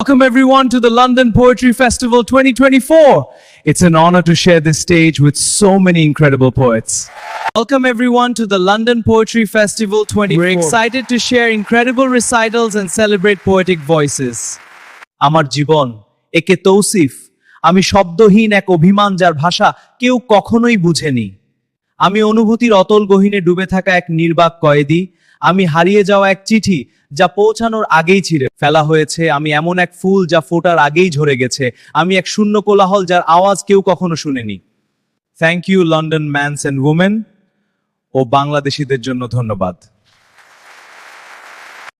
Welcome everyone to the London Poetry Festival 2024. It's an honor to share this stage with so many incredible poets. Welcome everyone to the London Poetry Festival 2024. We're excited to share incredible recitals and celebrate poetic voices. আমার জীবন একে তৌসিফ, আমি শব্দহীন এক অভিমান যার ভাষা কেউ কখনোই বুঝেনি। আমি অনুভূতির অতল গহীনে ডুবে থাকা এক নির্বাক কয়েদি, আমি হারিয়ে যাওয়া এক চিঠি যা পৌঁছানোর আগেই ছিঁড়ে ফেলা হয়েছে, আমি এমন এক ফুল যা ফোটার আগেই ঝরে গেছে, আমি এক শূন্য কোলাহল যার আওয়াজ কেউ কখনো শুনেনি। Thank you London men's and women ও বাংলাদেশিদের জন্য ধন্যবাদ।